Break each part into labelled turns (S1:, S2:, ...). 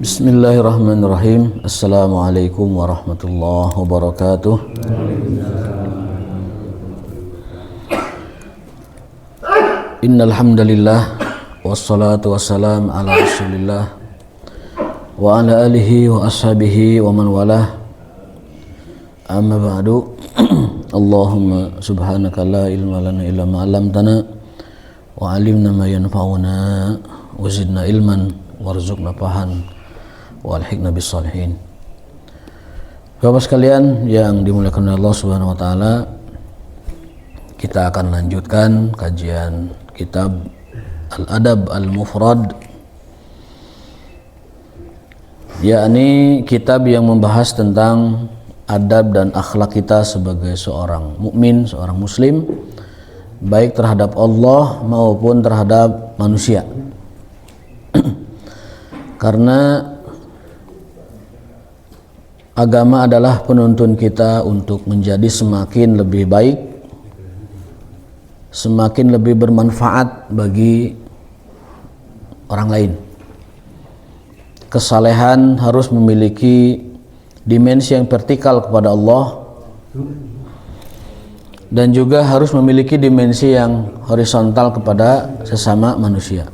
S1: Bismillahirrahmanirrahim. Assalamualaikum warahmatullahi wabarakatuh. Innal hamdalillah wassalatu wassalam ala Rasulillah wa ala alihi wa ashabihi wa man walah. Amma ba'du. Allahumma subhanaka la ilma lana illa ma 'allamtana wa 'allimna ma yanfa'una wa zidna ilman warzuqna fahan walhiqna bissalihin. Bapak sekalian yang dimuliakan oleh Allah Subhanahu wa taala, kita akan lanjutkan kajian kitab Al-Adab Al-Mufrad, yakni kitab yang membahas tentang adab dan akhlak kita sebagai seorang mukmin, seorang muslim, baik terhadap Allah maupun terhadap manusia. Karena agama adalah penuntun kita untuk menjadi semakin lebih baik, semakin lebih bermanfaat bagi orang lain. Kesalehan harus memiliki dimensi yang vertikal kepada Allah dan juga harus memiliki dimensi yang horizontal kepada sesama manusia.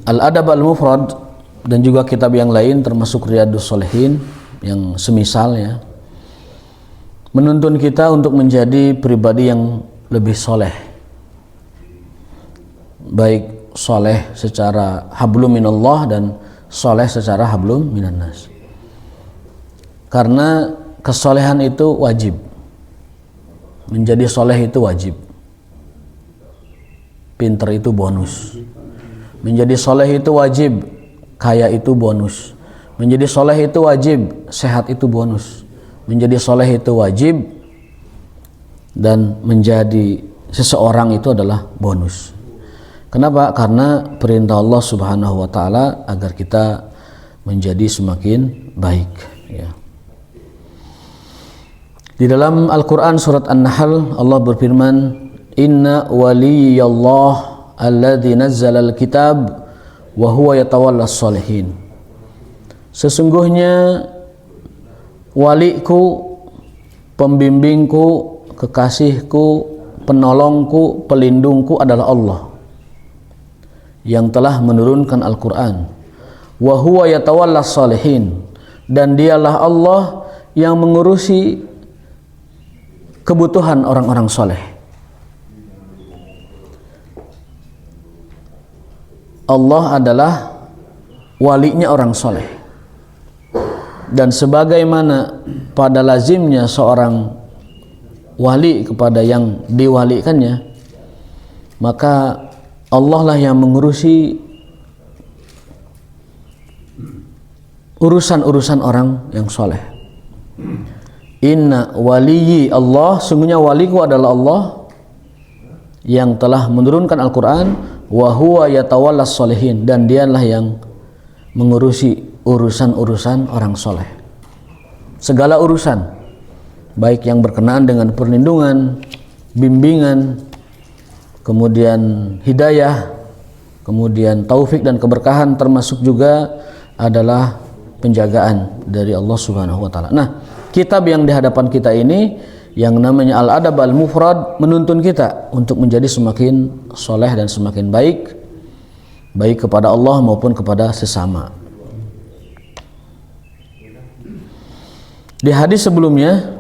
S1: Al-Adab Al-Mufrad dan juga kitab yang lain termasuk Riyadhus Shalihin yang semisalnya menuntun kita untuk menjadi pribadi yang lebih soleh, baik soleh secara hablum minallah dan soleh secara hablum minannas. Karena kesolehan itu wajib, menjadi soleh itu wajib, pinter itu bonus. Menjadi soleh itu wajib, kaya itu bonus. Menjadi soleh itu wajib, sehat itu bonus. Menjadi soleh itu wajib, dan menjadi seseorang itu adalah bonus. Kenapa? Karena perintah Allah Subhanahu wa taala agar kita menjadi semakin baik, ya. Di dalam Al-Qur'an surat An-Nahl Allah berfirman, "Inna waliyallah alladzi nazzala al-kitab wa huwa yatawallas shalihin." Sesungguhnya waliku, pembimbingku, kekasihku, penolongku, pelindungku adalah Allah yang telah menurunkan Al-Qur'an. Wa huwa yatawallas shalihin, dan dialah Allah yang mengurusi kebutuhan orang-orang soleh. Allah adalah walinya orang soleh, dan sebagaimana pada lazimnya seorang wali kepada yang diwalikannya, maka Allah lah yang mengurusi urusan-urusan orang yang soleh. Inna waliyyi Allah, sungguhnya waliku adalah Allah yang telah menurunkan Al-Quran. Wa huwa yatawallas shalihin, dan dialah yang mengurusi urusan-urusan orang soleh. Segala urusan, baik yang berkenaan dengan perlindungan, bimbingan, kemudian hidayah, kemudian taufik dan keberkahan, termasuk juga adalah penjagaan dari Allah Subhanahu wa taala. Nah, kitab yang di hadapan kita ini yang namanya Al-Adab Al-Mufrad menuntun kita untuk menjadi semakin soleh dan semakin baik, baik kepada Allah maupun kepada sesama. Di hadis sebelumnya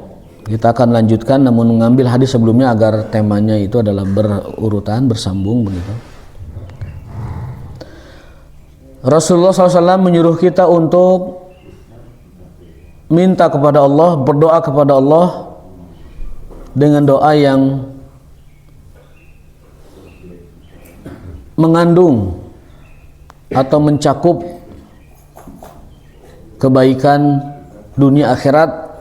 S1: kita akan lanjutkan, namun mengambil hadis sebelumnya agar temanya itu adalah berurutan, bersambung begitu. Rasulullah SAW menyuruh kita untuk minta kepada Allah, berdoa kepada Allah dengan doa yang mengandung atau mencakup kebaikan dunia akhirat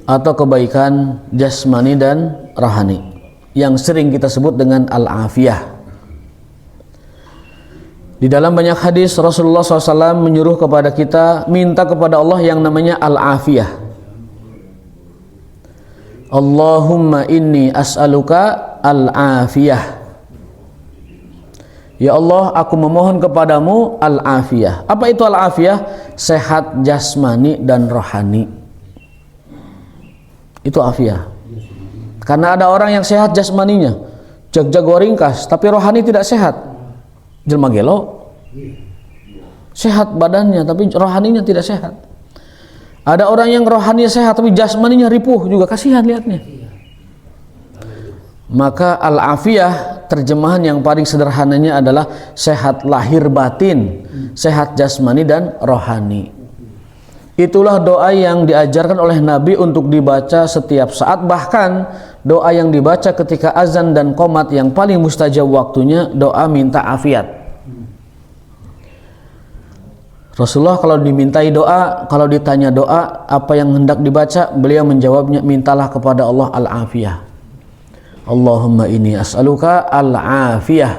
S1: atau kebaikan jasmani dan rohani yang sering kita sebut dengan al-afiyah. Di dalam banyak hadis Rasulullah SAW menyuruh kepada kita minta kepada Allah yang namanya al-afiyah. Allahumma inni as'aluka al-afiyah. Ya Allah, aku memohon kepadamu al-afiyah. Apa itu al-afiyah? Sehat jasmani dan rohani. Itu afiyah. Karena ada orang yang sehat jasmaninya, jago ringkas, tapi rohani tidak sehat. Jelma gelo. Sehat badannya, tapi rohaninya tidak sehat. Ada orang yang rohaninya sehat, tapi jasmaninya ripuh, juga kasihan lihatnya. Maka al-afiyah terjemahan yang paling sederhananya adalah sehat lahir batin, sehat jasmani dan rohani. Itulah doa yang diajarkan oleh Nabi untuk dibaca setiap saat, bahkan doa yang dibaca ketika azan dan qomat yang paling mustajab waktunya doa minta afiat. Rasulullah kalau dimintai doa, kalau ditanya doa apa yang hendak dibaca, beliau menjawabnya, mintalah kepada Allah al-afiyah. Allahumma inni as'aluka al-afiyah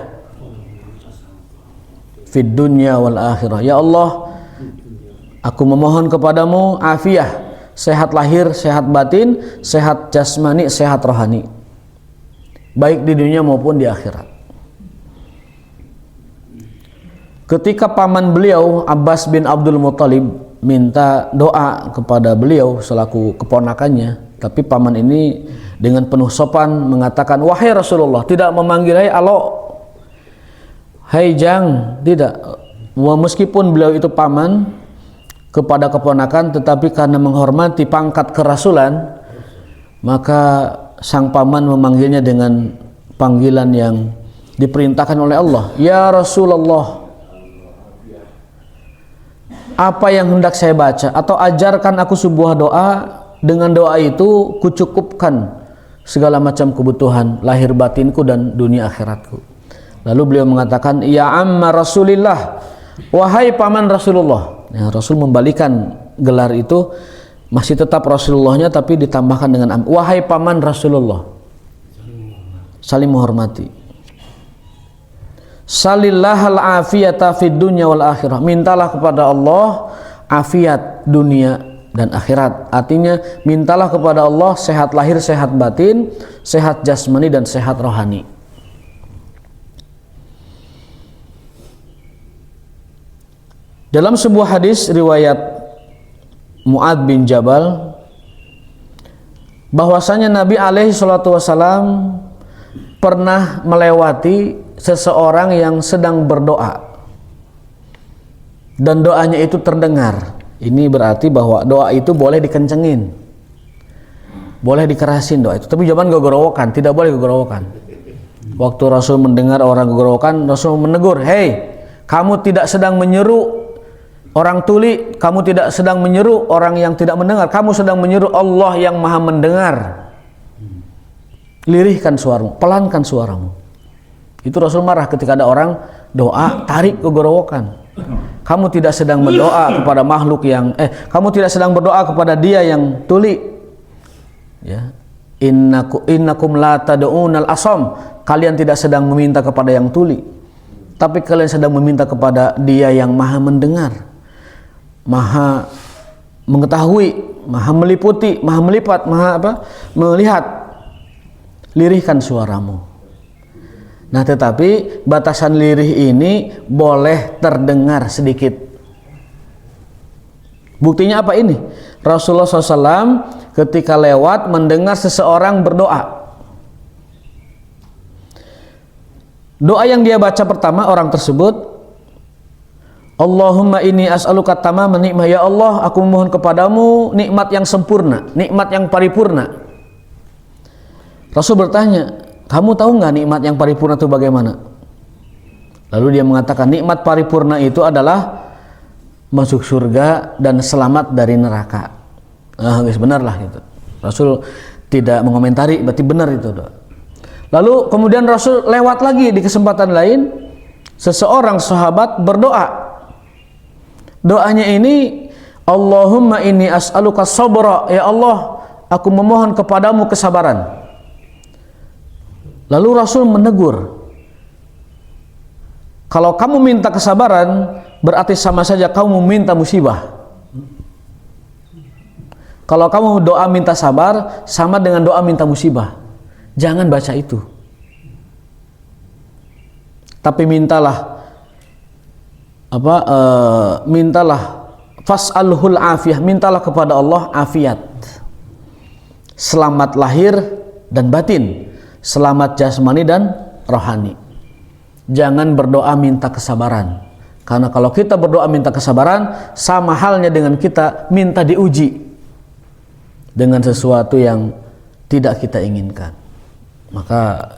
S1: fid dunya wal akhirah. Ya Allah, aku memohon kepadamu afiyah, sehat lahir, sehat batin, sehat jasmani, sehat rohani, baik di dunia maupun di akhirat. Ketika paman beliau Abbas bin Abdul Muttalib minta doa kepada beliau selaku keponakannya, tapi paman ini dengan penuh sopan mengatakan, wahai Rasulullah, tidak memanggil hai alo, hai jang, tidak. Meskipun beliau itu paman kepada keponakan, tetapi karena menghormati pangkat kerasulan, maka sang paman memanggilnya dengan panggilan yang diperintahkan oleh Allah. Ya Rasulullah, apa yang hendak saya baca, atau ajarkan aku sebuah doa, dengan doa itu kucukupkan segala macam kebutuhan lahir batinku dan dunia akhiratku. Lalu beliau mengatakan, ya amma Rasulillah, wahai paman Rasulullah. Ya, Rasul membalikan gelar itu, masih tetap Rasulullahnya tapi ditambahkan dengan wahai paman Rasulullah, saling menghormati. Salillahal afiyata fid dunya wal akhirah, mintalah kepada Allah afiat dunia dan akhirat. Artinya mintalah kepada Allah sehat lahir, sehat batin, sehat jasmani dan sehat rohani. Dalam sebuah hadis riwayat Mu'adz bin Jabal, bahwasanya Nabi alaihi salatu wasalam pernah melewati seseorang yang sedang berdoa dan doanya itu terdengar. Ini berarti bahwa doa itu boleh dikencengin, boleh dikerasin doa itu, tapi jangan gogorowokan, tidak boleh gogorowokan. Waktu Rasul mendengar orang gogorowokan, Rasul menegur, hei, kamu tidak sedang menyeru orang tuli, kamu tidak sedang menyeru orang yang tidak mendengar, kamu sedang menyeru Allah yang maha mendengar. Lirihkan suaramu, pelankan suaramu. Itu Rasul marah ketika ada orang doa tarik gogorowokan. Kamu tidak sedang berdoa kepada makhluk yang kamu tidak sedang berdoa kepada dia yang tuli. Ya. Innakum la tad'unal asam. Kalian tidak sedang meminta kepada yang tuli, tapi kalian sedang meminta kepada dia yang maha mendengar, maha mengetahui, maha meliputi, maha melipat, maha melihat. Lirihkan suaramu. Nah, tetapi batasan lirih ini boleh terdengar sedikit. Buktinya apa ini? Rasulullah SAW ketika lewat mendengar seseorang berdoa. Doa yang dia baca pertama orang tersebut, Allahumma inni as'aluka tamama nikmah. Ya Allah, aku memohon kepadamu nikmat yang sempurna, nikmat yang paripurna. Rasul bertanya, kamu tahu nggak nikmat yang paripurna itu bagaimana? Lalu dia mengatakan, nikmat paripurna itu adalah masuk surga dan selamat dari neraka. Guys, benarlah itu. Rasul tidak mengomentari, berarti benar itu. Lalu kemudian Rasul lewat lagi di kesempatan lain, seseorang sahabat berdoa. Doanya ini, Allahumma inni as'aluka sabra. Ya Allah, aku memohon kepadamu kesabaran. Lalu Rasul menegur, kalau kamu minta kesabaran berarti sama saja kamu meminta musibah. Kalau kamu doa minta sabar sama dengan doa minta musibah. Jangan baca itu. Tapi mintalah fas'alhul afiyah, mintalah kepada Allah afiat, selamat lahir dan batin, selamat jasmani dan rohani. Jangan berdoa minta kesabaran, karena kalau kita berdoa minta kesabaran sama halnya dengan kita minta diuji dengan sesuatu yang tidak kita inginkan. Maka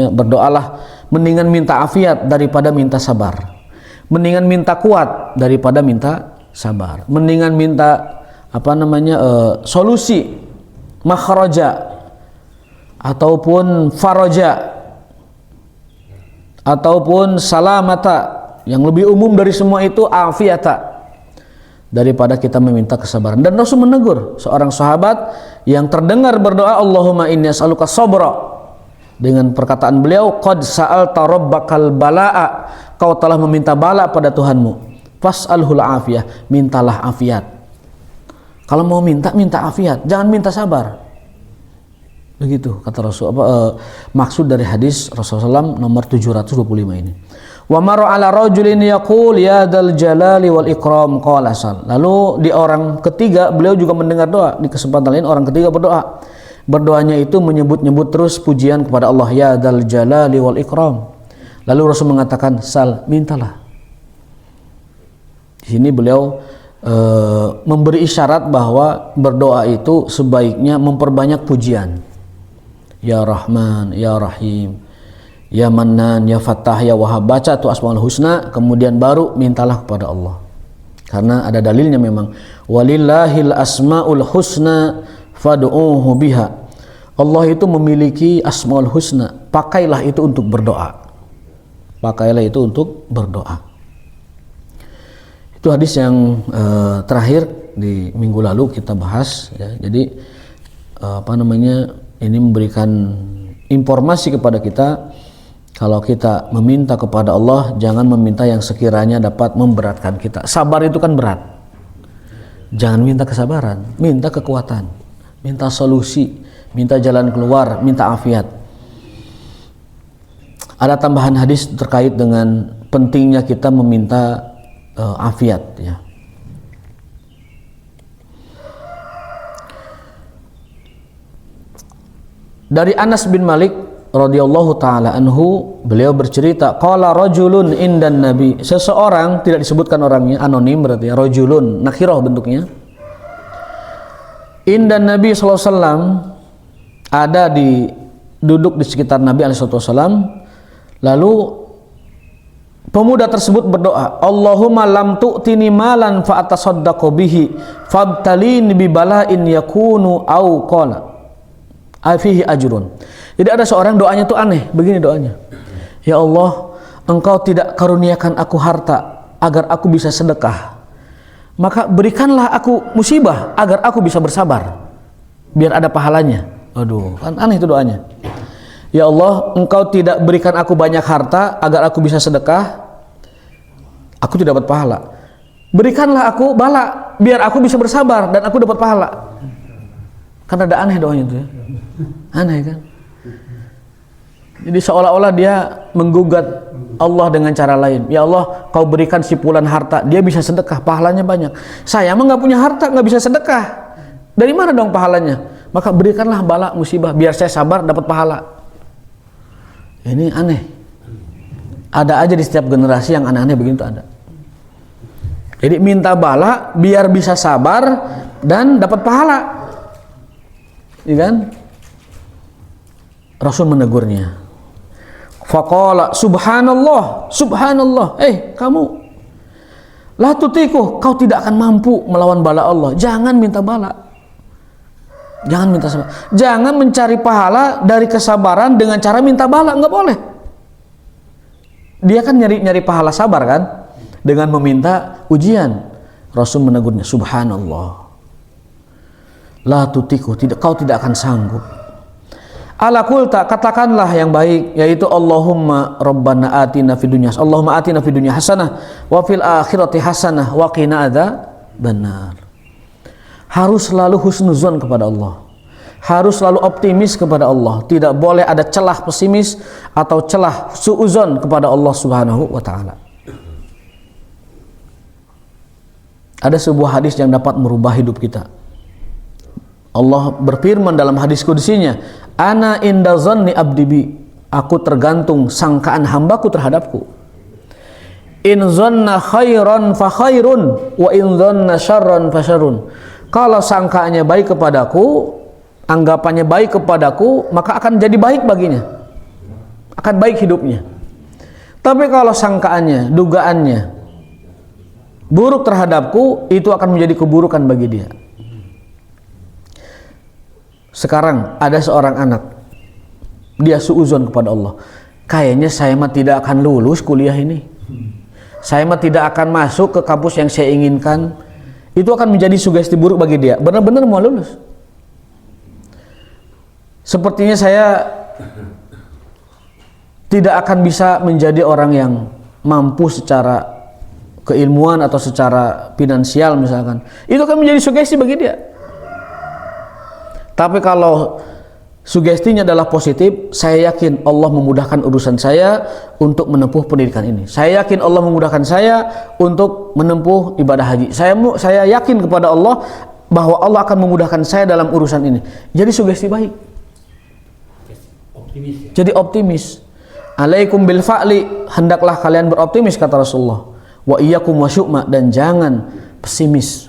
S1: berdoalah, mendingan minta afiat daripada minta sabar, mendingan minta kuat daripada minta sabar, mendingan minta solusi, makhraja ataupun faraja ataupun salamata, yang lebih umum dari semua itu afiata, daripada kita meminta kesabaran. Dan Rasul menegur seorang sahabat yang terdengar berdoa Allahumma inni as'aluka sabra, dengan perkataan beliau qad sa'alta rabbakal bala'a, kau telah meminta bala pada Tuhanmu, fas'alhul afiyah, mintalah afiat. Kalau mau minta afiat, jangan minta sabar. Begitu kata Rasul. Maksud dari hadis Rasulullah SAW nomor 725 ini. Wa mara ala rajulin yaqul ya dzal jalali wal ikram qala sal. Lalu di orang ketiga beliau juga mendengar doa. Di kesempatan lain orang ketiga berdoa. Berdoanya itu menyebut-nyebut terus pujian kepada Allah, ya dzal jalali wal ikram. Lalu Rasul mengatakan, sal, mintalah. Di sini beliau memberi isyarat bahwa berdoa itu sebaiknya memperbanyak pujian. Ya Rahman, Ya Rahim, Ya Mannan, Ya Fattah, Ya Wahhab. Baca tuh Asmaul Husna, kemudian baru mintalah kepada Allah. Karena ada dalilnya memang. Walillahil asmaul husna fad'uuhu biha. Allah itu memiliki Asmaul Husna. Pakailah itu untuk berdoa. Pakailah itu untuk berdoa. Itu hadis yang terakhir di minggu lalu kita bahas ya. Jadi ini memberikan informasi kepada kita, kalau kita meminta kepada Allah jangan meminta yang sekiranya dapat memberatkan kita. Sabar itu kan berat. Jangan minta kesabaran, minta kekuatan, minta solusi, minta jalan keluar, minta afiat. Ada tambahan hadis terkait dengan pentingnya kita meminta afiat ya. Dari Anas bin Malik radhiyallahu taala anhu, beliau bercerita, qala rajulun indan nabi, seseorang, tidak disebutkan orangnya, anonim berarti ya, rajulun nakirah bentuknya, indan nabi sallallahu alaihi wasallam, ada duduk di sekitar Nabi alaihi wasallam. Lalu pemuda tersebut berdoa, Allahumma lam tu'tini malan fa atasaddaqu bihi fabtalini bi bala'in yakunu au qala fihi ajrun. Jadi ada seorang, doanya itu aneh, begini doanya, ya Allah, engkau tidak karuniakan aku harta agar aku bisa sedekah, maka berikanlah aku musibah agar aku bisa bersabar biar ada pahalanya. Aduh, kan aneh itu doanya. Ya Allah, engkau tidak berikan aku banyak harta agar aku bisa sedekah, aku tidak dapat pahala. Berikanlah aku bala biar aku bisa bersabar dan aku dapat pahala. Kan ada aneh doanya itu ya. Aneh kan? Jadi seolah-olah dia menggugat Allah dengan cara lain. Ya Allah, kau berikan sipulan harta, dia bisa sedekah, pahalanya banyak. Saya mah nggak punya harta, nggak bisa sedekah. Dari mana dong pahalanya? Maka berikanlah bala musibah biar saya sabar dapat pahala. Ini aneh. Ada aja di setiap generasi yang aneh-aneh begitu ada. Jadi minta bala biar bisa sabar dan dapat pahala. Iya kan? Rasul menegurnya. Faqala subhanallah, subhanallah. Kamu la tutiku, kau tidak akan mampu melawan bala Allah. Jangan minta bala. Jangan minta sabar. Jangan mencari pahala dari kesabaran dengan cara minta bala, enggak boleh. Dia kan nyari pahala sabar kan dengan meminta ujian. Rasul menegurnya, subhanallah. La tutiku, kau tidak akan sanggup. Ala qulta, katakanlah yang baik, yaitu Allahumma rabbana atina fid dunya, Allahumma atina fid dunya hasanah wa fil akhirati hasanah wa qina adzabannar. Harus selalu husnuzon kepada Allah. harus selalu optimis kepada Allah, tidak boleh ada celah pesimis atau celah suuzon kepada Allah Subhanahu wa taala. Ada sebuah hadis yang dapat merubah hidup kita. Allah berfirman dalam hadis kudusinya, ana inda zanni abdi bi, aku tergantung sangkaan hambaku terhadapku. In zanna khairan fa khairun wa in zanna syarran fa syarrun. Kalau sangkaannya baik kepadaku, anggapannya baik kepadaku, maka akan jadi baik baginya, akan baik hidupnya. Tapi kalau sangkaannya, dugaannya buruk terhadapku, itu akan menjadi keburukan bagi dia. Sekarang ada seorang anak, dia suuzon kepada Allah, kayaknya saya mah tidak akan lulus kuliah ini, saya mah tidak akan masuk ke kampus yang saya inginkan. Itu akan menjadi sugesti buruk bagi dia. Benar-benar mau lulus, sepertinya saya tidak akan bisa menjadi orang yang mampu secara keilmuan atau secara finansial misalkan. Itu akan menjadi sugesti bagi dia. Tapi kalau sugestinya adalah positif, saya yakin Allah memudahkan urusan saya untuk menempuh pendidikan ini. Saya yakin Allah memudahkan saya untuk menempuh ibadah haji. Saya yakin kepada Allah bahwa Allah akan memudahkan saya dalam urusan ini. Jadi sugesti baik. Optimis ya? Jadi optimis. Alaikum bil fa'li, hendaklah kalian beroptimis kata Rasulullah. Wa iyyakum wasyu'ma, dan jangan pesimis,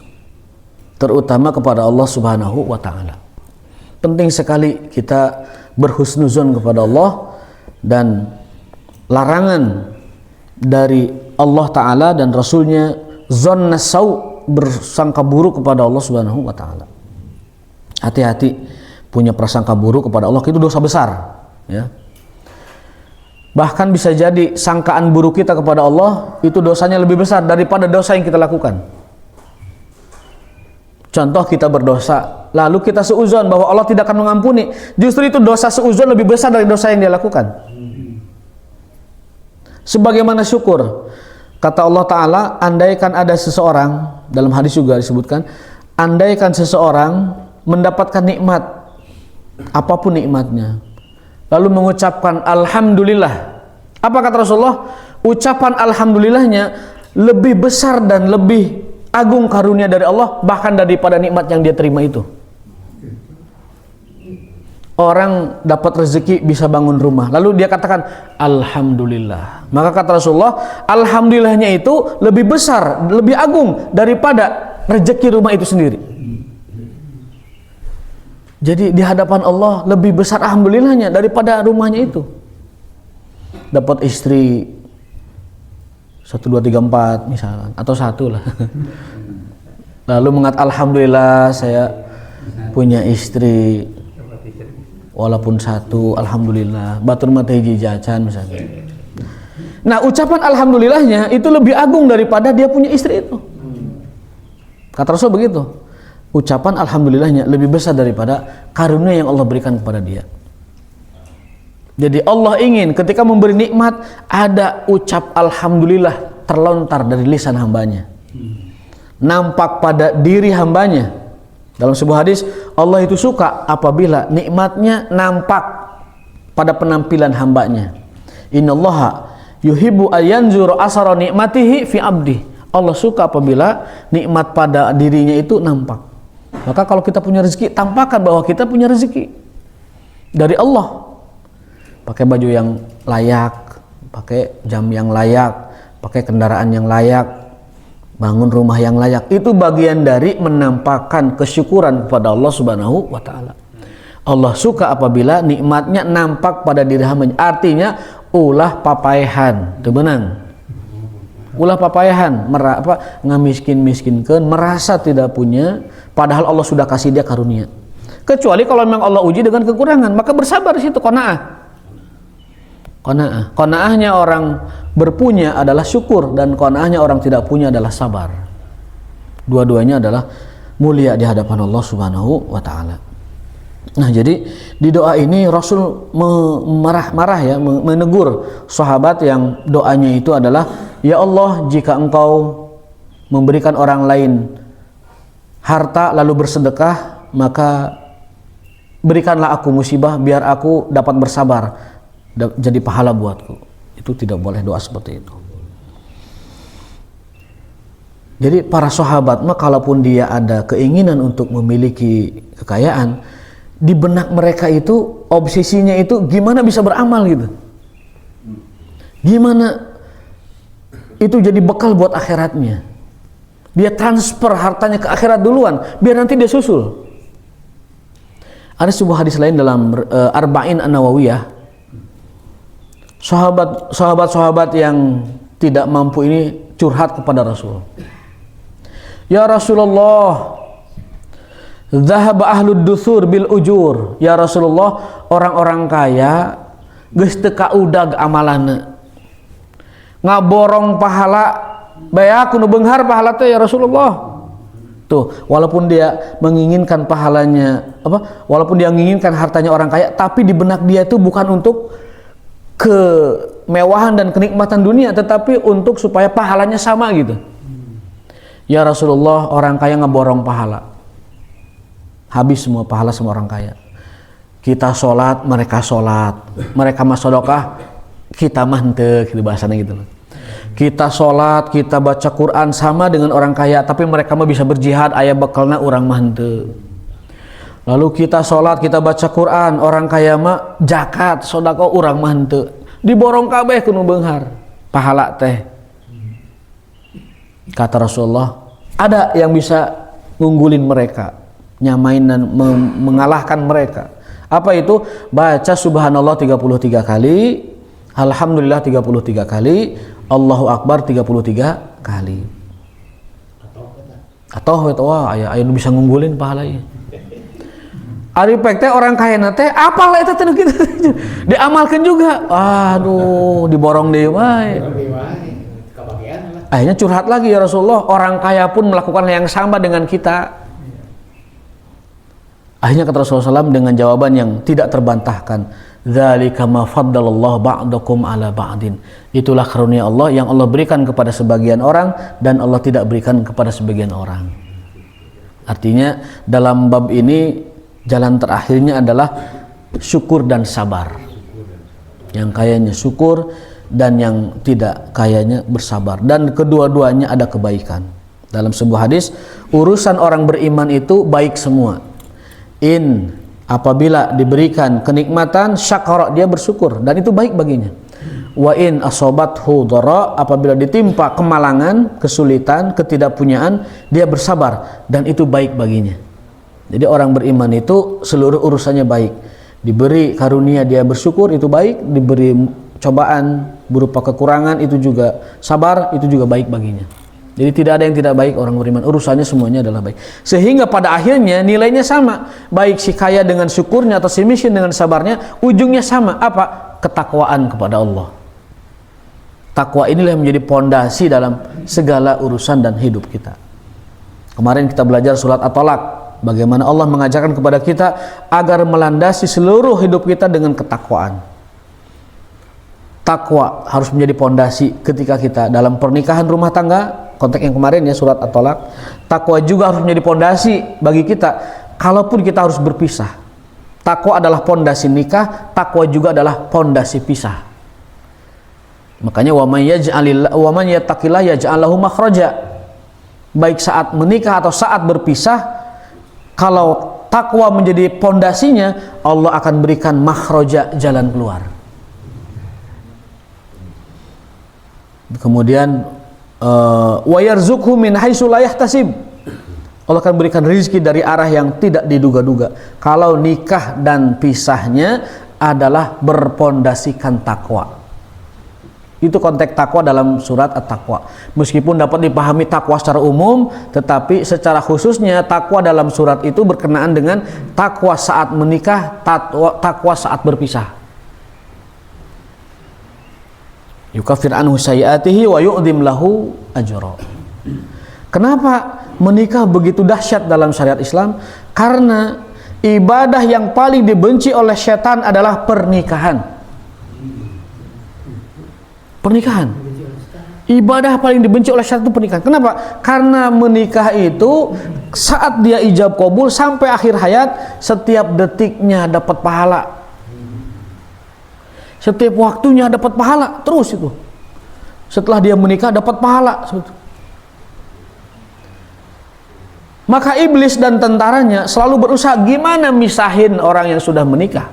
S1: terutama kepada Allah Subhanahu wa taala. Penting sekali kita berhusnuzon kepada Allah, dan larangan dari Allah Ta'ala dan Rasulnya zonna sau, bersangka buruk kepada Allah Subhanahu wa taala. Hati-hati punya prasangka buruk kepada Allah, itu dosa besar ya. Bahkan bisa jadi sangkaan buruk kita kepada Allah itu dosanya lebih besar daripada dosa yang kita lakukan. Contoh, kita berdosa lalu kita seuzon bahwa Allah tidak akan mengampuni, justru itu dosa seuzon lebih besar dari dosa yang dia lakukan. Sebagaimana syukur, kata Allah Ta'ala, andaikan ada seseorang, dalam hadis juga disebutkan, andaikan seseorang mendapatkan nikmat, apapun nikmatnya, lalu mengucapkan alhamdulillah, apa kata Rasulullah? Ucapan alhamdulillahnya lebih besar dan lebih agung karunia dari Allah bahkan daripada nikmat yang dia terima itu. Orang dapat rezeki, bisa bangun rumah, lalu dia katakan alhamdulillah, maka kata Rasulullah, alhamdulillahnya itu lebih besar, lebih agung daripada rezeki rumah itu sendiri. Jadi di hadapan Allah lebih besar alhamdulillahnya daripada rumahnya itu. Dapat istri 1, 2, 3, 4 misalkan, atau 1 lah. Lalu mengatakan alhamdulillah saya punya istri walaupun 1, alhamdulillah, batur mata hiji jajan misalkan. Nah, ucapan alhamdulillahnya itu lebih agung daripada dia punya istri itu. Kata Rasul begitu. Ucapan alhamdulillahnya lebih besar daripada karunia yang Allah berikan kepada dia. Jadi Allah ingin ketika memberi nikmat ada ucap alhamdulillah terlontar dari lisan hambanya, nampak pada diri hambanya. Dalam sebuah hadis, Allah itu suka apabila nikmatnya nampak pada penampilan hambanya. Innallaha yuhibbu ayanzuru asara nikmatihi fi abdi. Allah suka apabila nikmat pada dirinya itu nampak. Maka kalau kita punya rezeki, tampakkan bahwa kita punya rezeki dari Allah. Pakai baju yang layak, pakai jam yang layak, pakai kendaraan yang layak, bangun rumah yang layak. Itu bagian dari menampakkan kesyukuran kepada Allah Subhanahu wa taala. Allah suka apabila nikmatnya nampak pada diri hambanya. Artinya ulah papayahan, teu beunang. Ulah papayahan, ngamiskin-miskinkeun, merasa tidak punya, padahal Allah sudah kasih dia karunia. Kecuali kalau memang Allah uji dengan kekurangan, maka bersabar di situ, qanaah. Qanaahnya orang berpunya adalah syukur, dan qanaahnya orang tidak punya adalah sabar. Dua-duanya adalah mulia di hadapan Allah Subhanahu wa taala. Nah, jadi di doa ini Rasul marah-marah ya, menegur sahabat yang doanya itu adalah, ya Allah, jika engkau memberikan orang lain harta lalu bersedekah, maka berikanlah aku musibah biar aku dapat bersabar jadi pahala buatku. Itu tidak boleh doa seperti itu. Jadi para sahabat mah kalaupun dia ada keinginan untuk memiliki kekayaan, di benak mereka itu obsesinya itu gimana bisa beramal gitu. Gimana itu jadi bekal buat akhiratnya. Dia transfer hartanya ke akhirat duluan biar nanti dia susul. Ada sebuah hadis lain dalam Arba'in An-Nawawiyah. Sahabat-sahabat yang tidak mampu ini curhat kepada Rasul. Ya Rasulullah, dhahaba ahlud duthur bil ujur. Ya Rasulullah, orang-orang kaya geus teu kaudag amalana. Ngaborong pahala, bae aku nu beunghar pahala teh ya Rasulullah. Tuh, walaupun dia menginginkan pahalanya walaupun dia menginginkan hartanya orang kaya, tapi di benak dia itu bukan untuk kemewahan dan kenikmatan dunia, tetapi untuk supaya pahalanya sama gitu. Ya Rasulullah, orang kaya ngeborong pahala, habis semua pahala sama orang kaya. Kita sholat, mereka sholat, mereka mah sedekah, kita mah henteu, gitu bahasanya gitu loh. Kita sholat, kita baca Quran sama dengan orang kaya, tapi mereka mah bisa berjihad, aya bekalna urang mah henteu. Lalu kita sholat, kita baca Quran, orang kaya mah zakat, sedekah, urang mah henteu. Diborong kabeh ku nu beunghar pahala teh. Kata Rasulullah, ada yang bisa ngunggulin mereka, nyamain dan mengalahkan mereka. Apa itu? Baca subhanallah 33 kali, alhamdulillah 33 kali, Allahu Akbar 33 kali. Atau wah aya nu bisa ngunggulin pahala ieu. Ari pek teh orang kaya na teh apal eta teh kitu. Diamalkeun juga. Aduh, diborong deui wae. Akhirnya curhat lagi, ya Rasulullah, orang kaya pun melakukan yang sama dengan kita. Akhirnya kata Rasulullah SAW dengan jawaban yang tidak terbantahkan, dzalika ma faddalallahu ba'dakum ala ba'din. Itulah karunia Allah yang Allah berikan kepada sebagian orang dan Allah tidak berikan kepada sebagian orang. Artinya dalam bab ini jalan terakhirnya adalah syukur dan sabar. Yang kayanya syukur dan yang tidak kayanya bersabar, dan kedua-duanya ada kebaikan. Dalam sebuah hadis, urusan orang beriman itu baik semua. Apabila diberikan kenikmatan, syakara, dia bersyukur dan itu baik baginya. Wa in asobathu dhara, apabila ditimpa kemalangan, kesulitan, ketidakpunyaan, dia bersabar dan itu baik baginya. Jadi orang beriman itu seluruh urusannya baik. Diberi karunia dia bersyukur, itu baik. Diberi cobaan berupa kekurangan, itu juga sabar, itu juga baik baginya. Jadi tidak ada yang tidak baik orang beriman, urusannya semuanya adalah baik. Sehingga pada akhirnya nilainya sama, baik si kaya dengan syukurnya atau si miskin dengan sabarnya, ujungnya sama. Apa? Ketakwaan kepada Allah. Takwa inilah yang menjadi pondasi dalam segala urusan dan hidup kita. Kemarin kita belajar surat At-Talaq, bagaimana Allah mengajarkan kepada kita agar melandasi seluruh hidup kita dengan ketakwaan. Takwa harus menjadi pondasi ketika kita dalam pernikahan rumah tangga, konteks yang kemarin ya surat At-Talaq. Takwa juga harus menjadi pondasi bagi kita kalaupun kita harus berpisah. Takwa adalah pondasi nikah, takwa juga adalah pondasi pisah. Makanya wa man yattaqillah yaj'al lahu makhraja. Baik saat menikah atau saat berpisah, kalau takwa menjadi pondasinya, Allah akan berikan makhraja, jalan keluar. Kemudian wa yarzuqhu min haitsu la yahtasib. Allah akan berikan rezeki dari arah yang tidak diduga-duga. Kalau nikah dan pisahnya adalah berpondasikan takwa. Itu konteks takwa dalam surat At-Taqwa. Meskipun dapat dipahami takwa secara umum, tetapi secara khususnya takwa dalam surat itu berkenaan dengan takwa saat menikah, takwa saat berpisah. Yukaffir anhu sayyi'atihi wa yu'dhim lahu ajra. Kenapa menikah begitu dahsyat dalam syariat Islam? Karena ibadah yang paling dibenci oleh setan adalah pernikahan. Pernikahan. Ibadah paling dibenci oleh syaitan itu pernikahan. Kenapa? Karena menikah itu saat dia ijab qabul sampai akhir hayat, setiap detiknya dapat pahala. Setiap waktunya dapat pahala terus itu. Setelah dia menikah dapat pahala. Maka iblis dan tentaranya selalu berusaha gimana misahin orang yang sudah menikah.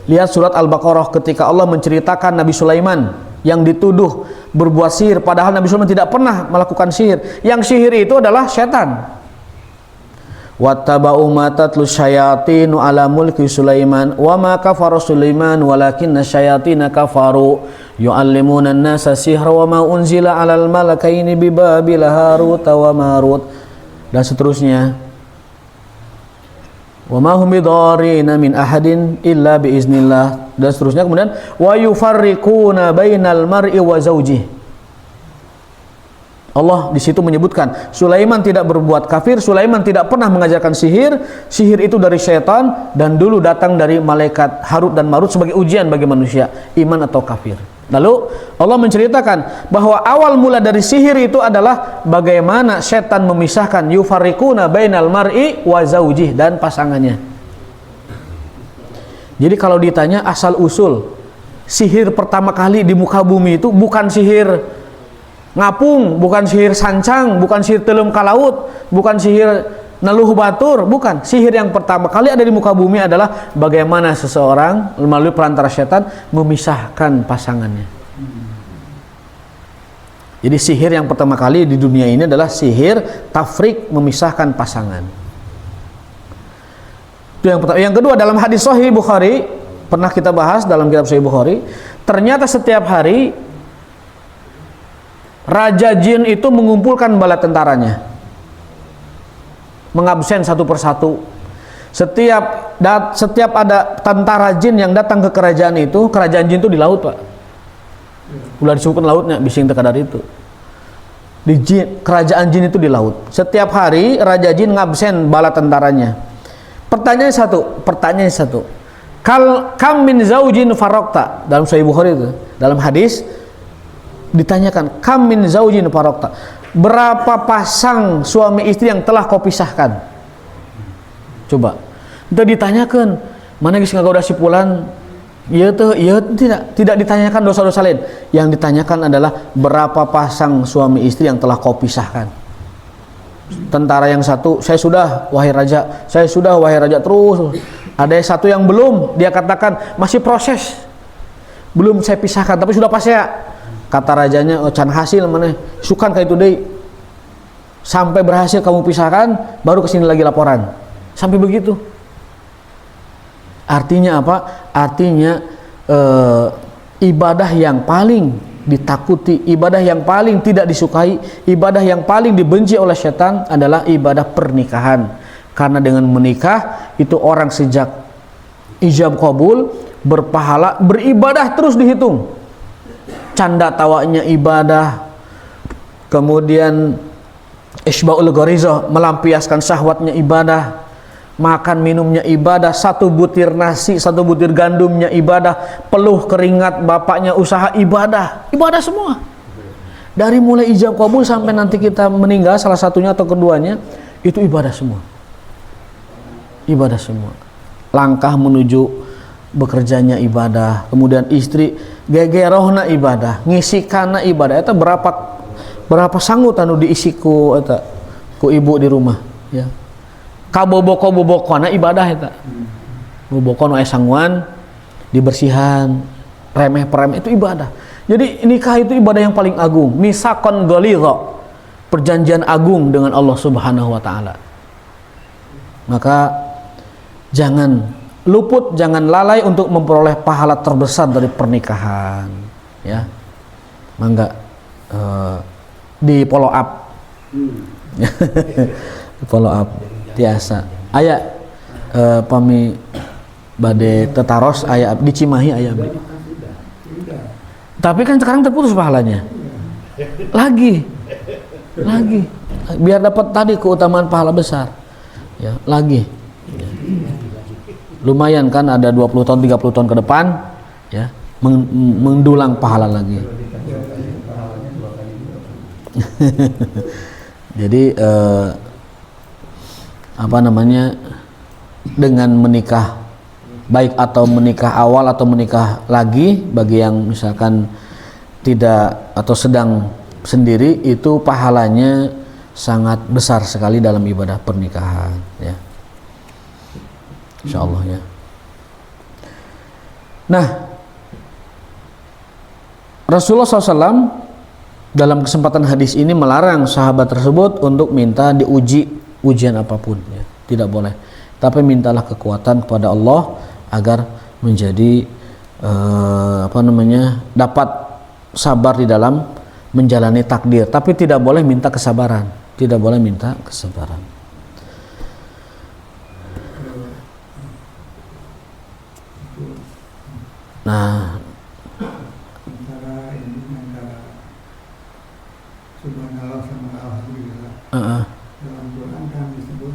S1: Lihat surat Al-Baqarah ketika Allah menceritakan Nabi Sulaiman yang dituduh berbuat sihir, padahal Nabi Sulaiman tidak pernah melakukan sihir. Yang sihir itu adalah setan. Wattaba'u ma tatlu syayatinu ala mulki Sulaiman wa ma kafara Sulaiman walakinna syayatina kafaru yu'allimuna an-nasa sihra wa ma unzila 'alal malakaini bi Babil Harut wa Marut, dan seterusnya. Wa ma hum bidarrina min ahadin illa biiznillah, dan seterusnya. Kemudian wa yufarriquna bainal mar'i wa zawjihi. Allah di situ menyebutkan Sulaiman tidak berbuat kafir, Sulaiman tidak pernah mengajarkan sihir. Sihir itu dari syaitan dan dulu datang dari malaikat Harut dan Marut sebagai ujian bagi manusia, iman atau kafir. Lalu Allah menceritakan bahwa awal mula dari sihir itu adalah bagaimana setan memisahkan yufarriquna bainal mar'i wa zaujih, dan pasangannya. Jadi kalau ditanya asal usul sihir pertama kali di muka bumi itu bukan sihir ngapung, bukan sihir sancang, bukan sihir telum kalaut, bukan sihir naluh batur, bukan. Sihir yang pertama kali ada di muka bumi adalah bagaimana seseorang melalui perantara setan memisahkan pasangannya. Jadi sihir yang pertama kali di dunia ini adalah sihir tafrik, memisahkan pasangan. Itu yang pertama. Yang kedua, dalam hadis Sahih Bukhari, pernah kita bahas dalam kitab Sahih Bukhari, ternyata setiap hari Raja Jin itu mengumpulkan bala tentaranya, mengabsen satu persatu. Setiap ada tentara jin yang datang ke kerajaan itu, kerajaan jin itu di laut, Pak. Udah disebutkan lautnya, bising teka dari itu. Di jin, kerajaan jin itu di laut. Setiap hari Raja Jin ngabsen bala tentaranya. Pertanyaan satu. Kam min zaujin farokta, dalam Sahih Bukhari itu, dalam hadis ditanyakan, kam min zaujin farokta, berapa pasang suami istri yang telah kau pisahkan? Coba itu ditanyakan, mana geus ngagoda si pulan, iya tidak ditanyakan dosa-dosa lain. Yang ditanyakan adalah berapa pasang suami istri yang telah kau pisahkan. Tentara yang satu, saya sudah wahai raja, saya sudah wahai raja, terus ada satu yang belum, dia katakan masih proses, belum saya pisahkan tapi sudah pas ya. Kata rajanya, oh, can hasil mana sukan kayak itu deh, sampai berhasil kamu pisahkan baru kesini lagi laporan. Sampai begitu. Artinya apa? Artinya ibadah yang paling ditakuti, ibadah yang paling tidak disukai, ibadah yang paling dibenci oleh setan adalah ibadah pernikahan. Karena dengan menikah itu orang sejak ijab qabul berpahala, beribadah terus dihitung. Canda tawanya ibadah, kemudian isba'ul gharizah, melampiaskan syahwatnya ibadah, makan minumnya ibadah, satu butir nasi, satu butir gandumnya ibadah, peluh keringat bapaknya usaha ibadah, ibadah semua. Dari mulai ijab qabul sampai nanti kita meninggal, salah satunya atau keduanya, itu ibadah semua. Ibadah semua. Langkah menuju bekerjanya ibadah, kemudian istri gegerohna ibadah, ngisikana ibadah. Eta berapa sanggup anu diisi ku eta ku ibu di rumah, ya. Kaboboko-bobokona ibadah eta. Boboko nu aya sanguan dibersihan, remeh-peremeh itu ibadah. Jadi nikah itu ibadah yang paling agung, misakon ghalidha, perjanjian agung dengan Allah Subhanahu wa taala. Maka jangan luput, jangan lalai untuk memperoleh pahala terbesar dari pernikahan, ya. Mangga di follow up, follow up tiasa. Aya pami bade tetaros, aya di Cimahi aya abdi. Tapi kan sekarang terputus pahalanya. Lagi biar dapat tadi keutamaan pahala besar, ya, lagi. Ya. Lumayan kan, ada 20 tahun 30 tahun ke depan, ya. mendulang pahala lagi. Jadi apa namanya, dengan menikah baik atau menikah awal atau menikah lagi, bagi yang misalkan tidak atau sedang sendiri, itu pahalanya sangat besar sekali dalam ibadah pernikahan, ya. Insyaallah, ya. Nah, Rasulullah SAW dalam kesempatan hadis ini melarang sahabat tersebut untuk minta diuji ujian apapun, ya. Tidak boleh. Tapi mintalah kekuatan kepada Allah agar menjadi dapat sabar di dalam menjalani takdir. Tapi tidak boleh minta kesabaran. Tidak boleh minta kesabaran. Nah,
S2: Subhanallah sama Alhamdulillah. Dalam Quran kan disebut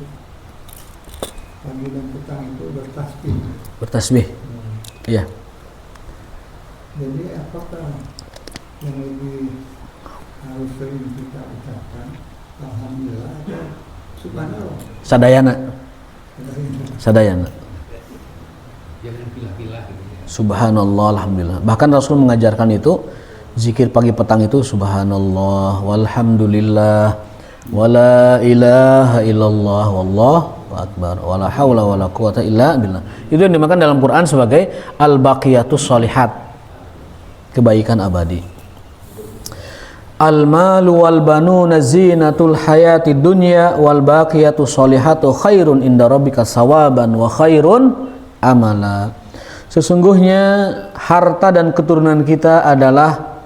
S2: pagi dan petang itu bertasbih.
S1: Bertasbih. Iya.
S2: Jadi apakah yang lebih harus sering kita ucapkan Alhamdulillah atau Subhanallah?
S1: Sadayana.
S3: Jangan pilah-pilah gitu ya.
S1: Subhanallah, alhamdulillah. Bahkan Rasul mengajarkan itu, zikir pagi petang itu subhanallah walhamdulillah wala ilaha illallah wallahu akbar wala haula wala quwata illa billah. Itu yang dimakan dalam Quran sebagai al-baqiyatus sholihat, kebaikan abadi. Al-malu wal banuna zinatul hayati dunya wal baqiyatus sholihatu khairun inda rabbika sawaban wa khairun amala. Sesungguhnya harta dan keturunan kita adalah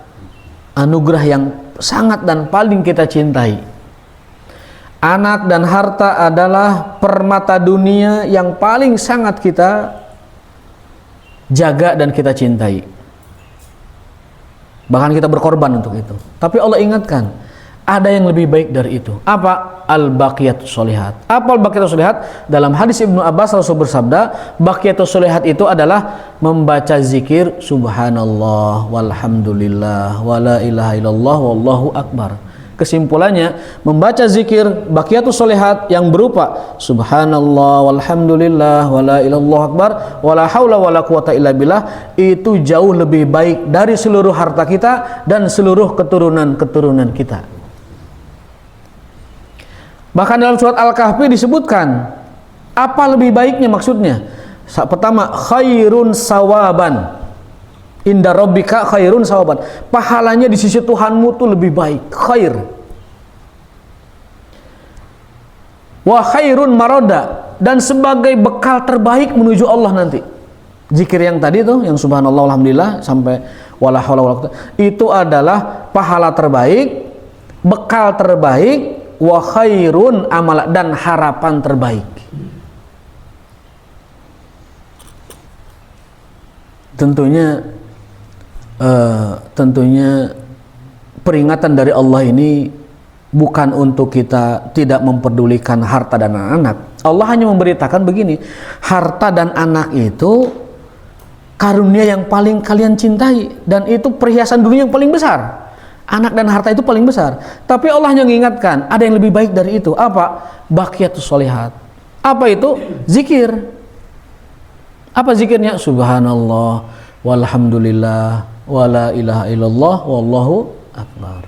S1: anugerah yang sangat dan paling kita cintai. Anak dan harta adalah permata dunia yang paling sangat kita jaga dan kita cintai. Bahkan kita berkorban untuk itu. Tapi Allah ingatkan, ada yang lebih baik dari itu. Apa? Al-baqiyatus sholihat. Apa al-baqiyatus sholihat? Dalam hadis Ibnu Abbas Rasul bersabda, baqiyatus sholihat itu adalah membaca zikir subhanallah walhamdulillah wala ilaha illallah wallahu akbar. Kesimpulannya, membaca zikir baqiyatus sholihat yang berupa subhanallah walhamdulillah wala ilallah akbar wala haula wala quwata illa billah itu jauh lebih baik dari seluruh harta kita dan seluruh keturunan-keturunan kita. Bahkan dalam surat Al-Kahfi disebutkan apa lebih baiknya, maksudnya pertama khairun sawaban inda rabbika khairun sawaban, pahalanya di sisi Tuhanmu tuh lebih baik, khair. Wa khairun maroda, dan sebagai bekal terbaik menuju Allah nanti. Zikir yang tadi tuh, yang subhanallah alhamdulillah sampai wala haula wala quwata, itu adalah pahala terbaik, bekal terbaik, wa khairun amala, dan harapan terbaik. Tentunya peringatan dari Allah ini bukan untuk kita tidak memperdulikan harta dan anak. Allah hanya memberitakan begini, harta dan anak itu karunia yang paling kalian cintai, dan itu perhiasan dunia yang paling besar. Anak dan harta itu paling besar. Tapi Allah hanya mengingatkan, ada yang lebih baik dari itu. Apa? Baqiyatus sholihat. Apa itu? Zikir. Apa zikirnya? Subhanallah walhamdulillah wala ilaha illallah wallahu akbar.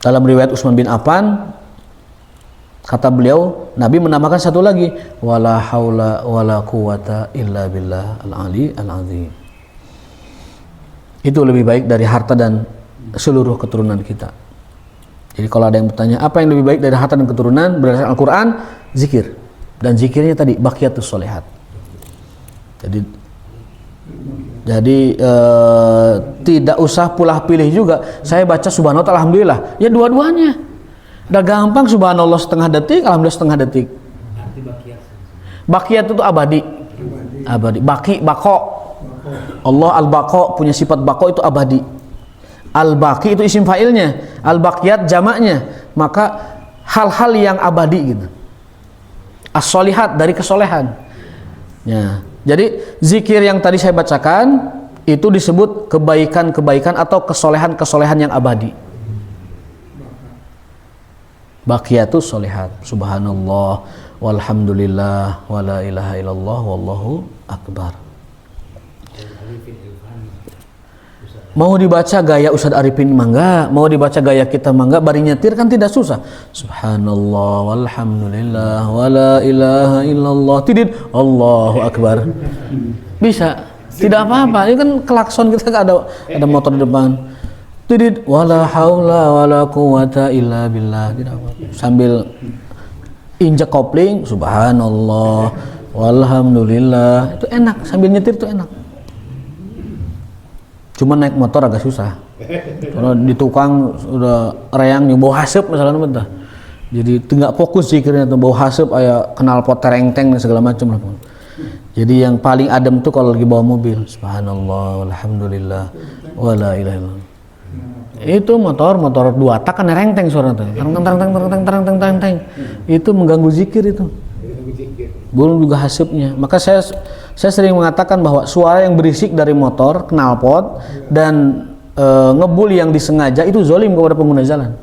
S1: Dalam riwayat Utsman bin Affan, kata beliau, Nabi menambahkan satu lagi, wala haula wala quwata illa billah al-ali al-azim. Itu lebih baik dari harta dan seluruh keturunan kita. Jadi kalau ada yang bertanya apa yang lebih baik dari harta dan keturunan berdasarkan Al-Quran, zikir. Dan zikirnya tadi baqiyatus sholihat. Jadi tidak usah pulah pilih juga. Saya baca subhanallah alhamdulillah, ya dua-duanya. Udah gampang, subhanallah setengah detik, alhamdulillah setengah detik.
S3: Arti baqiyat.
S1: Baqiyat itu abadi. Abadi. Baqi, baqo. Allah al-baqo, punya sifat baqo itu abadi. Al-baqi itu isim fa'ilnya, al-baqiyat jamaknya. Maka hal-hal yang abadi gitu. As-sholihat, dari kesolehan. Ya. Jadi zikir yang tadi saya bacakan itu disebut kebaikan-kebaikan atau kesolehan-kesolehan yang abadi. Baqiyatus sholihat. Subhanallah walhamdulillah wala ilaha illallah wallahu akbar. Mau dibaca gaya Ustadz Arifin mangga, mau dibaca gaya kita mangga, bari nyetir kan tidak susah. Subhanallah walhamdulillah wala ilaha illallah tidit Allahu akbar. Bisa, tidak apa-apa. Ini kan klakson kita ada motor di depan. Tidit wala haula wala quwata illa billah. Tidak apa-apa. Sambil injak kopling, subhanallah walhamdulillah. Itu enak, sambil nyetir itu enak. Cuma naik motor agak susah. Kalau di tukang udah reang yang bau hasep misalnya bentar. Jadi tidak fokus zikirnya tuh, bau hasep aya knalpot tereng-teng dan segala macam lah. Jadi yang paling adem tuh kalau lagi bawa mobil. Subhanallah walhamdulillah wala ilaha illallah. Itu motor 2 tak kan nereng-teng suara tuh. Tereng-teng. Itu mengganggu zikir itu. Belum juga hasepnya. Maka saya sering mengatakan bahwa suara yang berisik dari motor, knalpot dan ngebul yang disengaja itu zolim kepada pengguna jalan.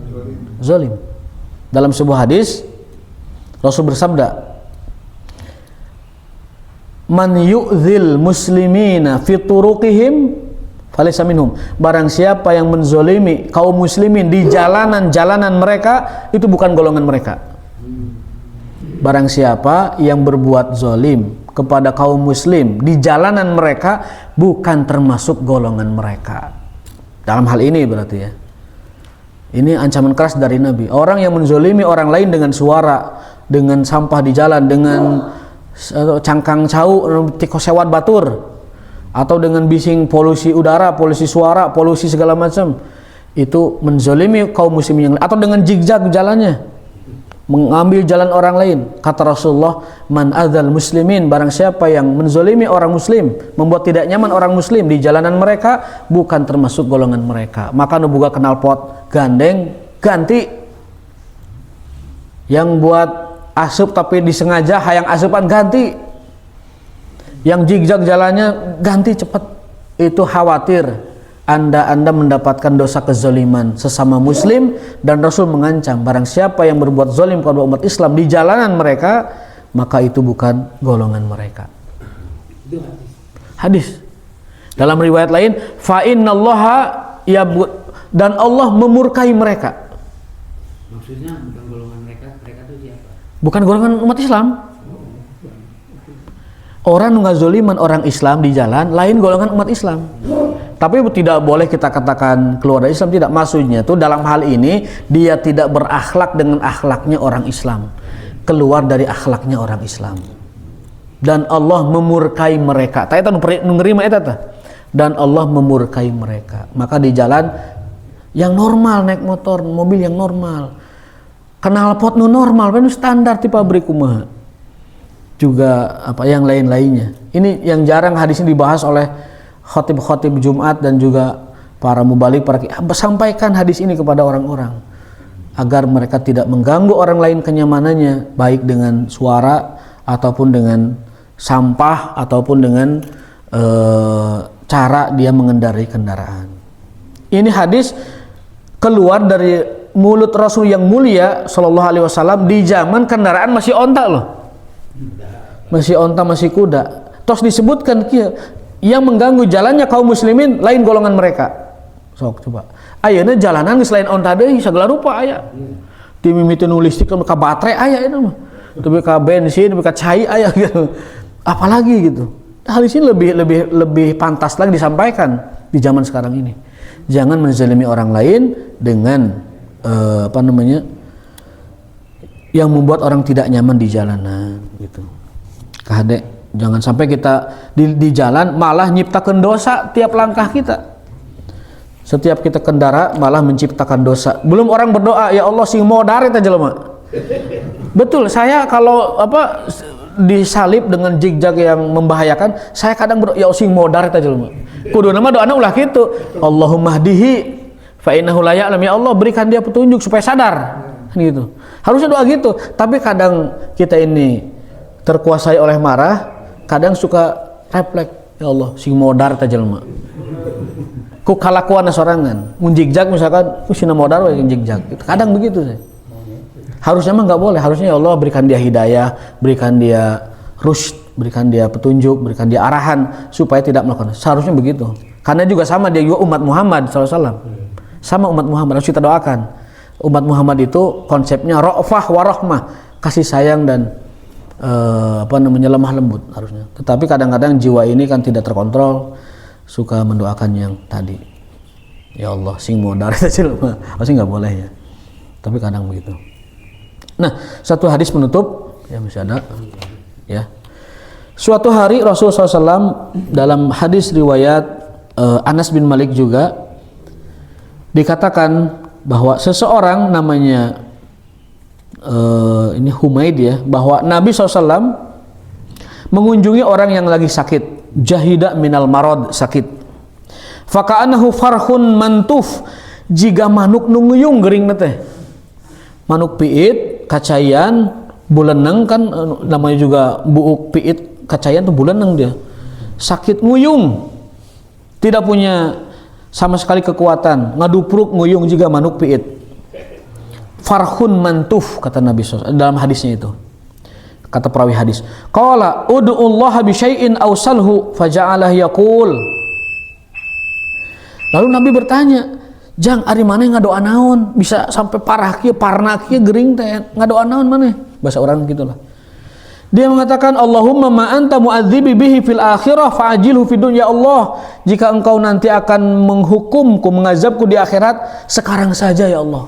S1: Zolim. Dalam sebuah hadis Rasul bersabda, "Man yu'dzil muslimina fi turuqihim falaysa minhum." Barang siapa yang menzolimi kaum muslimin di jalanan-jalanan mereka, itu bukan golongan mereka. Barang siapa yang berbuat zolim kepada kaum muslim di jalanan mereka, bukan termasuk golongan mereka. Dalam hal ini berarti ya, ini ancaman keras dari Nabi. Orang yang menzolimi orang lain dengan suara, dengan sampah di jalan, dengan cangkang cau, tikosewat batur, atau dengan bising polusi udara, polusi suara, polusi segala macam, itu menzolimi kaum muslimin yang lain. Atau dengan zigzag jalannya, mengambil jalan orang lain. Kata Rasulullah, man adzal muslimin, barang siapa yang menzolimi orang muslim, membuat tidak nyaman orang muslim di jalanan mereka, bukan termasuk golongan mereka. Maka nubuga knalpot gandeng ganti, yang buat asup tapi disengaja hayang asupan ganti, yang zigzag jalannya ganti cepat. Itu khawatir anda mendapatkan dosa kezaliman sesama muslim, dan Rasul mengancam barang siapa yang berbuat zalim kepada umat Islam di jalanan mereka, maka itu bukan golongan mereka.
S3: Itu
S1: Hadis. Dalam riwayat lain, fa innallaha dan Allah memurkai mereka.
S3: maksudnya bukan golongan mereka itu siapa?
S1: Bukan golongan umat Islam. Orang ngazoliman orang Islam di jalan lain golongan umat Islam. Tapi tidak boleh kita katakan keluar dari Islam, tidak. Maksudnya tuh dalam hal ini dia tidak berakhlak dengan akhlaknya orang Islam, keluar dari akhlaknya orang Islam, dan Allah memurkai mereka. Tanya nerima itu dan Allah memurkai mereka. Maka di jalan yang normal, naik motor, mobil yang normal, knalpot nu normal, kan standar di pabrik kumaha. Juga apa yang lain-lainnya. Ini yang jarang hadis ini dibahas oleh khotib-khotib Jumat dan juga para mubalik, sampaikan hadis ini kepada orang-orang agar mereka tidak mengganggu orang lain kenyamanannya, baik dengan suara ataupun dengan sampah ataupun dengan cara dia mengendarai kendaraan. Ini hadis keluar dari mulut Rasul yang mulia Shallallahu Alaihi Wasallam di zaman kendaraan masih onta loh, masih onta, masih kuda. Terus disebutkan yang mengganggu jalannya kaum muslimin lain golongan mereka. Sok coba. Ayeuna jalanan geus lain onta deui sagala rupa aya. Ti mimiti nu listrik ka baterai aya itu mah. Teu ka bensin, teu ka cai aya gitu. Apalagi gitu. Hal ini lebih pantas lagi disampaikan di zaman sekarang ini. Jangan menzalimi orang lain dengan yang membuat orang tidak nyaman di jalanan gitu. Kahade, jangan sampai kita di jalan malah nyiptakan dosa tiap langkah kita. Setiap kita kendara malah menciptakan dosa. Belum orang berdoa, ya Allah sing modar eta jelema. Betul, saya kalau disalib dengan zigzag yang membahayakan, saya kadang berdoa, ya Allah sing modar eta jelema. Kudu nama doana ulah kitu. Allahumma hdihi fa innahu la ya'lam, ya Allah berikan dia petunjuk supaya sadar. Kan gitu. Harusnya doa gitu, tapi kadang kita ini terkuasai oleh marah, kadang suka refleks, ya Allah sing modar teh jelema. Ku kalakuan sorangan, mun jigjag misalkan sina modar we jigjag. Kadang begitu sih. Harusnya mah enggak boleh, harusnya ya Allah berikan dia hidayah, berikan dia rusyd, berikan dia petunjuk, berikan dia arahan supaya tidak melakukan. Seharusnya begitu. Karena juga sama dia juga umat Muhammad SAW. Sama umat Muhammad harus kita doakan. Umat Muhammad itu konsepnya ra'fah wa rahmah, kasih sayang dan lemah lembut harusnya. Tetapi kadang-kadang jiwa ini kan tidak terkontrol, suka mendoakan yang tadi. Ya Allah, sing modar itu harusnya nggak boleh ya. Tapi kadang begitu. Nah, satu hadis penutup ya masih ada. Ya. Suatu hari Rasulullah SAW dalam hadis riwayat Anas bin Malik juga dikatakan bahwa seseorang namanya ini Humaid ya, bahwa Nabi SAW mengunjungi orang yang lagi sakit, jahida minal marad, sakit. Faka'anahu farhun mantuf, jika manuk nunguyung gering teh. Manuk piit, kacayan, buleneng kan namanya juga buuk piit, kacayan tuh buleneng dia. Sakit nguyung. Tidak punya sama sekali kekuatan, ngadupruk nguyung jika manuk piit. Farhun mantuf kata Nabi SAW dalam hadisnya itu. Kata perawi hadis, qala ud'ullaha bi syai'in aw salhu faja'alah yaqul. Lalu Nabi bertanya, "Jang ari maneh ngadoa naon? Bisa sampai parah kieu, parna kieu gering teh, ngadoa naon maneh?" Bahasa orang gitulah. Dia mengatakan, "Allahumma ma anta mu'adzibi bihi fil akhirah fa'ajilhu fid dunya." Ya Allah, jika engkau nanti akan menghukumku, mengazabku di akhirat, sekarang saja ya Allah.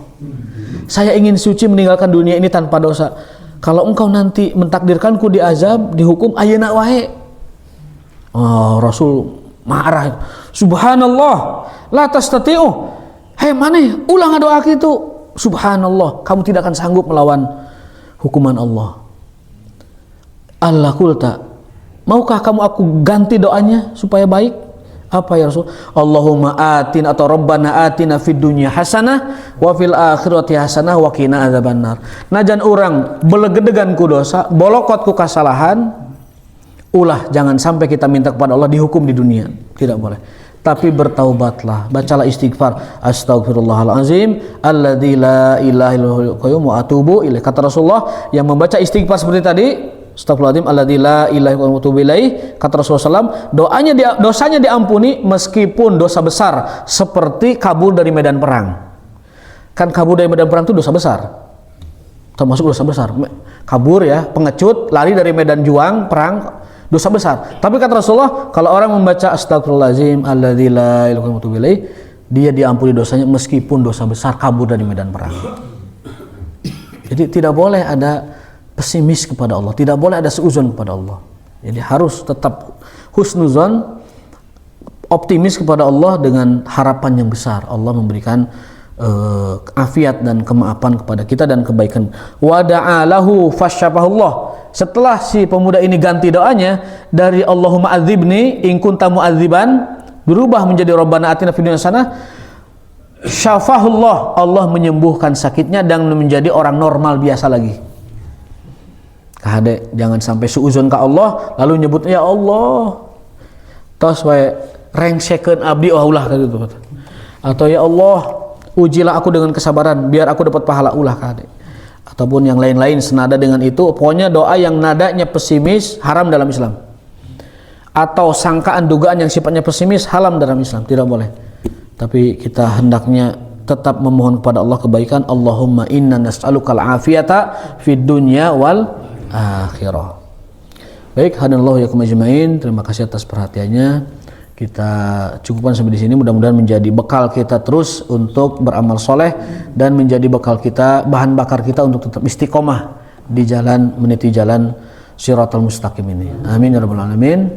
S1: Saya ingin suci meninggalkan dunia ini tanpa dosa. Kalau engkau nanti mentakdirkanku diazab, dihukum, ayeuna wae. Oh, Rasul marah. Subhanallah, la tastati'u. Hei maneh, ulang doa kitu. Subhanallah, kamu tidak akan sanggup melawan hukuman Allah. Allah kulta, maukah kamu aku ganti doanya supaya baik? Apa ya Rasul? Allahumma atin atau Rabbana atina fid dunya hasanah wa fil akhirati hasanah wa qina adzabannar. Najan urang belegedegan ku dosa, bolokot ku kasalahan, ulah jangan sampai kita minta kepada Allah dihukum di dunia. Tidak boleh. Tapi bertaubatlah, bacalah istighfar, astaghfirullahalazim alladzi la ilaha illal qayyum wa atubu ilaih. Kata Rasulullah, yang membaca istighfar seperti tadi, astagfirullahaladzim alladzi la ilaha illallah wa atubu ilaih, kata Rasulullah SAW, dosanya diampuni meskipun dosa besar, seperti kabur dari medan perang. Kan kabur dari medan perang itu dosa besar, termasuk dosa besar. Kabur ya, pengecut, lari dari medan juang perang, dosa besar. Tapi kata Rasulullah, kalau orang membaca astagfirullahaladzim alladzi la ilaha illallah wa atubu ilaih, dia diampuni dosanya meskipun dosa besar, kabur dari medan perang. Jadi tidak boleh ada pesimis kepada Allah, tidak boleh ada seuzon kepada Allah. Jadi harus tetap husnuzon, optimis kepada Allah dengan harapan yang besar. Allah memberikan afiat dan kemaafan kepada kita dan kebaikan. Wa da'alahu fasyafahullah. Setelah si pemuda ini ganti doanya dari Allahumma adzibni in kunta mu'adziban berubah menjadi Rabbana atina fid dunya hasanah, syafahullah, Allah menyembuhkan sakitnya dan menjadi orang normal biasa lagi. Kahade, jangan sampai suuzon ke Allah lalu nyebutnya ya Allah tos wae rengsekeun abdi ulah gitu, atau ya Allah ujilah aku dengan kesabaran biar aku dapat pahala ulah kahade, ataupun yang lain-lain senada dengan itu. Pokoknya doa yang nadanya pesimis haram dalam Islam, atau sangkaan dugaan yang sifatnya pesimis haram dalam Islam, tidak boleh. Tapi kita hendaknya tetap memohon kepada Allah kebaikan. Allahumma inna nas'alukal afiyata fid dunya wal akhirah. Baik, hadanallahu yakum ajmain. Terima kasih atas perhatiannya. Kita cukupkan sampai di sini. Mudah-mudahan menjadi bekal kita terus untuk beramal soleh dan menjadi bekal kita, bahan bakar kita untuk tetap istiqomah di jalan, meniti jalan Shiratal Mustaqim ini. Amin ya rabbal alamin.